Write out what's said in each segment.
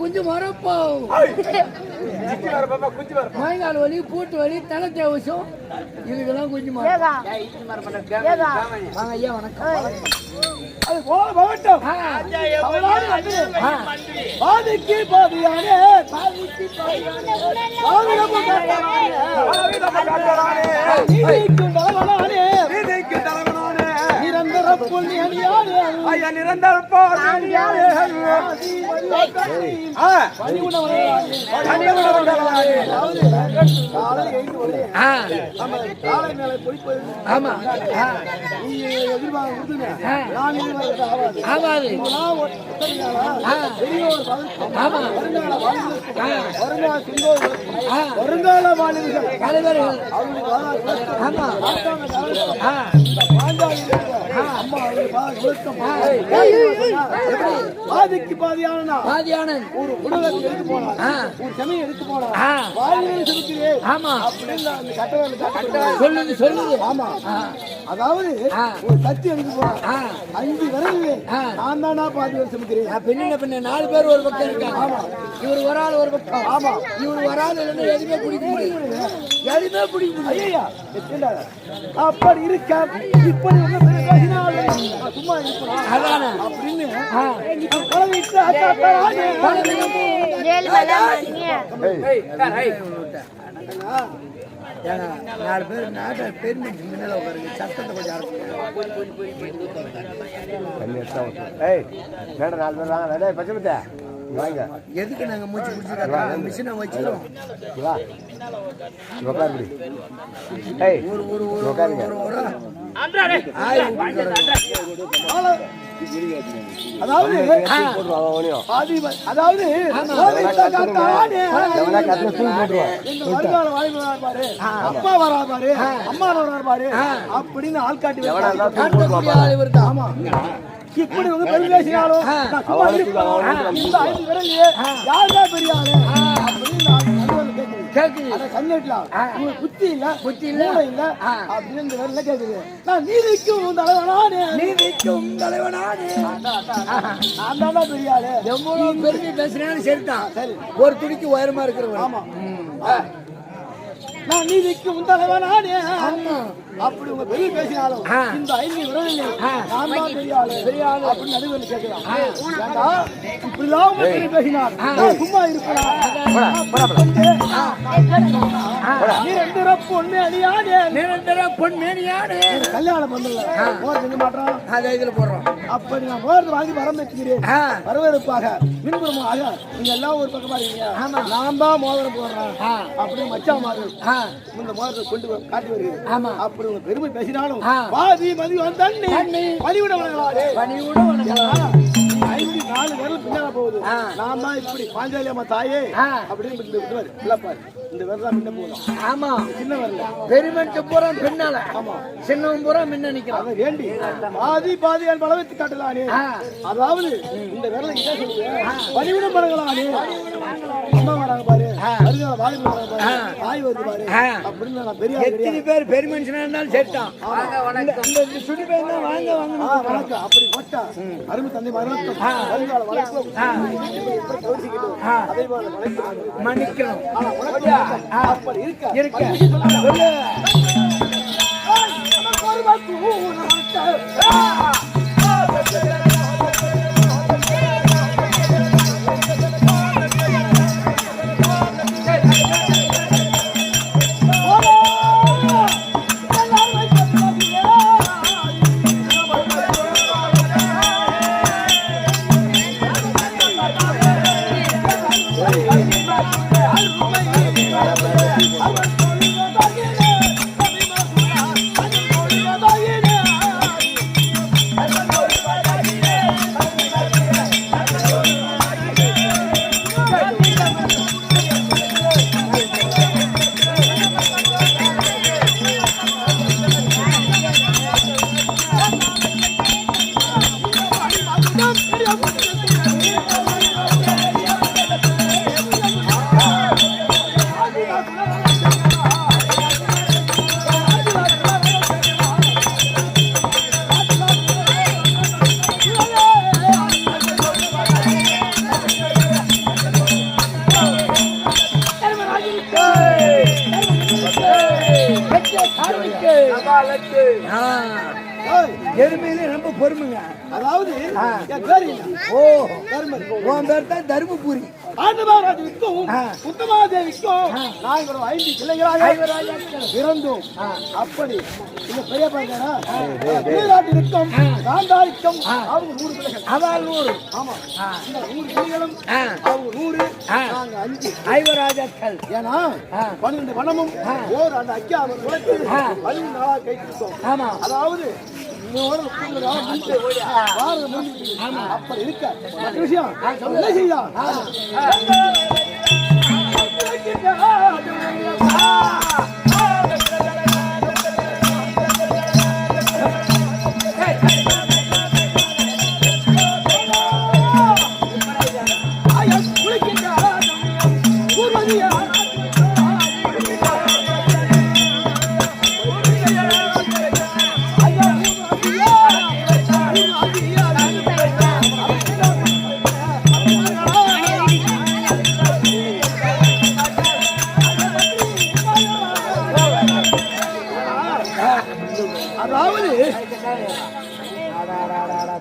குஞ்சு மரப்போ மயங்கால் வலி பூட்டு வலி தலை தேவசம் இதுக்கெல்லாம் குஞ்சு மரம். ஐயா வணக்கம். பாதிக்கு பாதியானே நிரந்தர புண்ணியானே ஐயா நிரந்தர பாதியானே வருங்கால வாலிபர்கள் பாதிக்கு பாதியான ஒரு உடலுக்கு எடுத்து போனார், ஒரு செமையை எடுத்து போனார். ஆமா சொல்லுங்க சொல்லுங்க. ஆமா அதாவது ஒரு கத்தி எடுத்து போனார், 5 விரலிலே நான் தானா பாதி வருஷம் பின்ன பின்ன 4 பேர் ஒரு பக்கம் இருக்காங்க. ஆமா இவர் ஒரு ஆள் ஒரு பக்கம். ஆமா இவர் ஒரு ஆள் இல்லைன்னா எதுவுமே பிடிக்க முடியும், எதுவுமே பிடிக்க முடியும். ஐயா அப்படி இருக்க இப்படி சும்மா அதான அப்படின்னு நாலு பேர் நாட்டை பெருமை முன்னால உட்காருங்க, சத்தத்தை கொஞ்சம் எதுக்கு நாங்க மூச்சு பிடிச்சிருக்கோம், மிஷினை வச்சிடும். அதாவது அப்பா வராபாரு அம்மா வராபாரு அப்படின்னு ஆள்காட்டி ஆமா இப்படி வந்து பெரும் பேசினாலும் யாருதான் பெரிய ஆளு புத்தி இல்ல புத்தி இல்ல இல்ல அப்படின்னு கேக்குது. நான் நீதிக்கும் தலைவனானே நீதிக்கும் தலைவனானே நான் தானே பெரிய ஆளு. எவ்வளவு பெருமை பேசுறேன்னு சரிதான், சரி ஒரு துணிக்கு உயரமா இருக்கிறவங்க. ஆமா நான் நீதிக்கு முந்தளவனானே அப்படி உங்க பெரிய பேசினாலும் இந்த 5 விரலிலே நான் தான் பெரிய ஆளு அப்படின்னு நடுவில் கேட்கிறான். இப்படிலாம் பெரிய பேசினார் சும்மா இருக்கலாம். நிரந்தர பொண்ணு அணியானே நிரந்தர பொண்ணு அணியானே கல்யாணம் பண்ணல செஞ்ச மாட்டோம், அதை இதுல போடுறோம். அப்படி நான் மோர்ந்து வாங்கி வரம் வச்சுக்கிறேன் வரவேற்பாக பின்புறமாக நீங்க எல்லாம் ஒரு பக்கமா இருக்கீங்க. நான் தான் மோதிரம் போடுறேன் அப்படின்னு மச்சா மாதிரி இந்த மோதிரத்தை கொண்டு காட்டி வருகிறது. ஆமா அப்படி உங்க பெருமை பேசினாலும் வாதி மதி தண்ணி பணிவிட வணங்கலாடே பணிவிட வணங்கலாம். 5-4 பேரும் பின்னால போகுது. நான் தான் இப்படி பாஞ்சாலி அம்மா தாயே அப்படின்னு விட்டுவாரு. இந்த விரலாம் முன்ன போதும். ஆமா சின்ன வரல பெருமனுக்கு பூரா பின்னால ஆமா சின்னவன் பூரா முன்ன நிக்கிறான். அதை வேண்டி பாதி என் பலவத்தை காட்டலானே. அதாவது இந்த விரலை கிட்ட சொல்லுங்க பணிவிடம் பழகலானே. அம்மா வராங்க பாரு, அருகால வாலிபு வராங்க பாரு, தாய் வருது பாரு அப்படின்னு நான் பெரிய எத்தனை பேர் பெருமனுஷனா இருந்தாலும் சேர்த்தான். இந்த சுடி பேர் தான் வாங்க வாங்க வணக்கம் அப்படி போட்டா அருமை தந்தை மரணம் அருகால வளர்ப்பு அதே போல வளர்ப்பு மன்னிக்கணும். அப்படி இருக்க இருக்க எருமையிலே ரொம்ப பொறுமைங்க. அதாவது என் பேர் ஓ உன் பேர் தான் தர்மபுரி. ஆண்டவராஜுக்கும் உத்தமாதேவிக்கும் நாங்கள் 5 பிள்ளைகளாக பிறந்தோம். அப்படி இந்த பெரிய பையனாட்டிற்கும் காந்தாரிக்கும் அவங்க 100 பிள்ளைகள். அவள் 100. ஆமா இந்த 100 பிள்ளைகளும் அவங்க 100 நாங்க 5 ஐவராஜாக்கள். ஏன்னா 12 வனமும் ஓர் அந்த அக்கா அவர் உழைத்து 14 நாளா கை கொடுத்தோம். ஆமா அதாவது அப்படி இருக்க விஷயம் என்ன செய்யலாம்.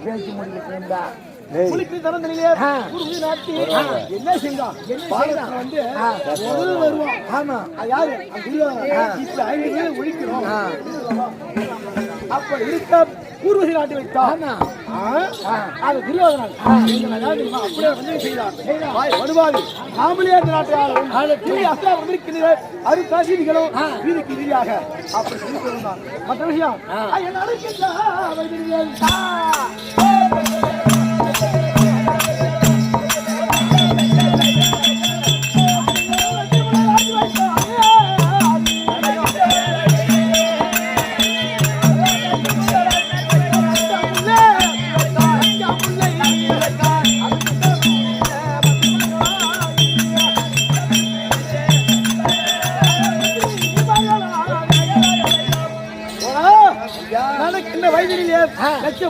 பேச்சு முடிக்கிறா என்ன செஞ்சான் வந்து வருவான். ஆமா யாரு ஒழிக்கிறோம். அப்ப இருக்க பூர்வசி நாட்டு வைத்தான் அது துரியோதனன். அப்படியே வந்து செய்யலாம் வருவாரு நாமளே நாட்டு அஸ்திரிக்கிற அருக்காசிகளும் வீதிக்கு இறுதியாக அப்படி சொல்லியிருந்தான். மற்ற விஷயம்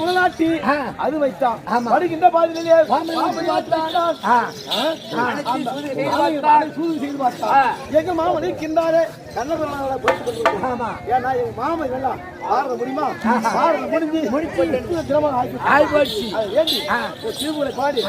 முதலாட்டி அது வைத்தான். வருகின்ற பாதிலே எங்க மாமன் இருக்கின்றாரே கண்ணபுரான ஏன்னா எங்க மாமன் எல்லாம் ஆடுற முடியுமா முடிஞ்சு ஆகி போச்சு. ஏண்டி திருமூலை பாடி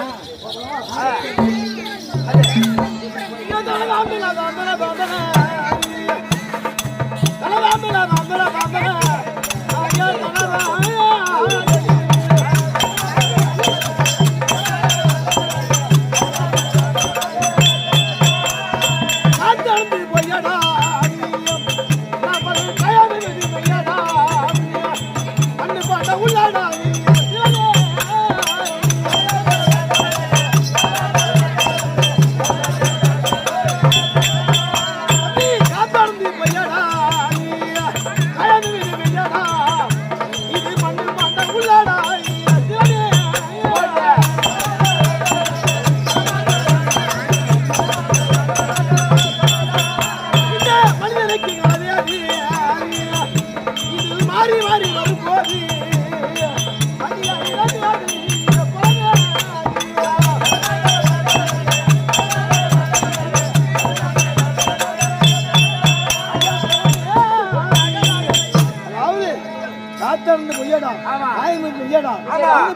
இருந்து பொய்யடா ஆயமன் பொய்யடா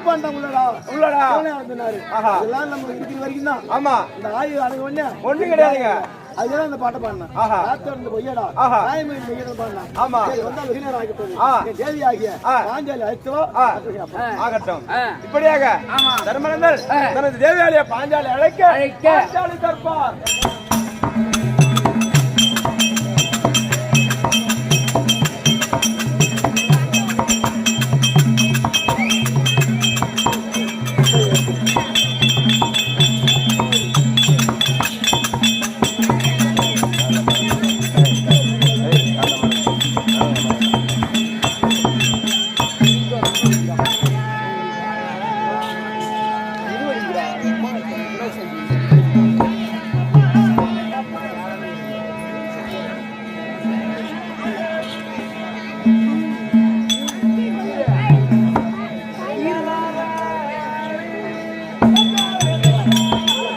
பாண்டா உள்ளடா உள்ளடா சொன்னாரு இதெல்லாம் நம்ம இருக்கிற வரைக்கும் தான் ஆமா இந்த ஆயு அடங்க ஒண்ணு ஒண்ணு கிடையாதுங்க அதுதான் அந்த பாட்டை பாடினேன் இருந்து பொய்யடா ஆயமன் பொய்யடா பாடினேன் ஆமா வந்தா விகினர் ஆகட்டும் தேவி ஆகிய பாஞ்சாலி அழைத்தோ ஆகட்டும் இப்படியாக தர்மனந்தர் தனது தேவியாலிய பாஞ்சாலி அழைக்க பாஞ்சாலி தர்பார்